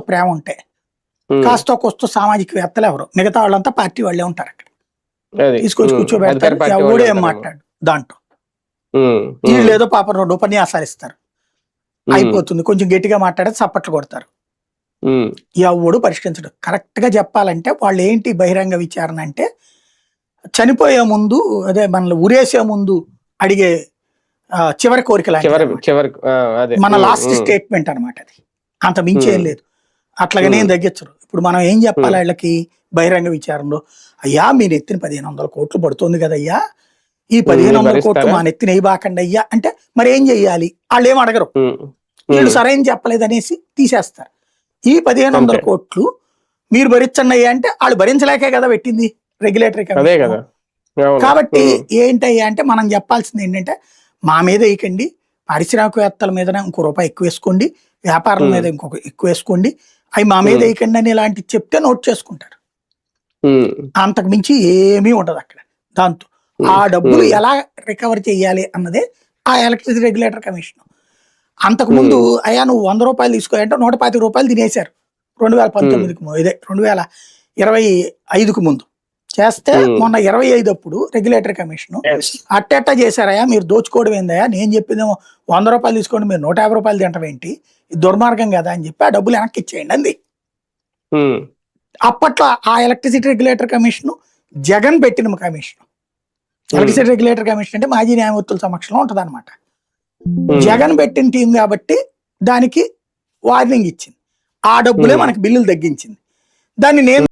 ప్రేమ ఉంటే కాస్త కొస్త సామాజికవేత్తలు ఎవరు, మిగతా వాళ్ళంతా పార్టీ వాళ్ళే ఉంటారు అక్కడ. తీసుకొచ్చి కూర్చోబెడతారు, ఎవడు ఏం మాట్లాడు దాంట్లో. వీళ్ళు ఏదో పాపం 2 ఉపన్యాసాలు ఇస్తారు, అయిపోతుంది. కొంచెం గట్టిగా మాట్లాడితే చప్పట్లు కొడతారు, ఎవడు పరిష్కరించడు. కరెక్ట్ గా చెప్పాలంటే వాళ్ళు ఏంటి బహిరంగ విచారణ అంటే, చనిపోయే ముందు అదే మనల్ని ఉరేసే ముందు అడిగే చివరి కోరిక మన లాస్ట్ స్టేట్మెంట్ అనమాట అది. అంత మించి ఏం లేదు. అట్లాగనే తగ్గించరు. ఇప్పుడు మనం ఏం చెప్పాలి వాళ్ళకి బహిరంగ విచారణలో, అయ్యా మీ నెత్తిన 1500 కోట్లు పడుతుంది కదయ్యా, ఈ 1500 కోట్లు మా నెత్తిన వేయబాకండి అయ్యా అంటే మరి ఏం చెయ్యాలి? వాళ్ళు ఏం అడగరు, వీళ్ళు సరైన చెప్పలేదు అనేసి తీసేస్తారు. ఈ 1500 కోట్లు మీరు భరించండి అయ్యా అంటే వాళ్ళు భరించలేకే కదా పెట్టింది రెగ్యులేటరీ కమిషన్. కాబట్టి ఏంటయ్యా అంటే మనం చెప్పాల్సింది ఏంటంటే, మా మీద వేయకండి, పారిశ్రామికవేత్తల మీద ఇంకో రూపాయి ఎక్కువ వేసుకోండి, వ్యాపారుల మీద ఇంకొక ఎక్కువ వేసుకోండి, అవి మా మీద వేయకండి అని ఇలాంటి చెప్తే నోట్ చేసుకుంటారు. అంతకు మించి ఏమీ ఉండదు అక్కడ. దాంతో ఆ డబ్బులు ఎలా రికవర్ చేయాలి అన్నదే ఆ ఎలక్ట్రిసిటీ రెగ్యులేటర్ కమిషన్. అంతకుముందు అయ్యా నువ్వు 100 రూపాయలు తీసుకోవాలంటే 125 రూపాయలు తినేశారు 2019 ఇదే 2025కు ముందు చేస్తే, మొన్న 25 అప్పుడు రెగ్యులేటరీ కమిషన్ అట్టెట్టా చేశారయ్యా మీరు దోచుకోవడం ఏందయ్యా, నేను చెప్పిందేమో 100 రూపాయలు తీసుకోండి మీరు 150 రూపాయలు తింటాం ఏంటి, ఇది దుర్మార్గం కదా అని చెప్పి ఆ డబ్బులు వెనక్కి ఇచ్చేయండి అంది. అప్పట్లో ఆ ఎలక్ట్రిసిటీ రెగ్యులేటర్ కమిషన్ జగన్ పెట్టిన కమిషన్. ఎలక్ట్రిసిటీ రెగ్యులేటర్ కమిషన్ అంటే మాజీ న్యాయమూర్తుల సమక్షంలో ఉంటది అనమాట. జగన్ పెట్టిన టీం కాబట్టి దానికి వార్నింగ్ ఇచ్చింది, ఆ డబ్బులే మనకి బిల్లులు తగ్గించింది. దాన్ని నేను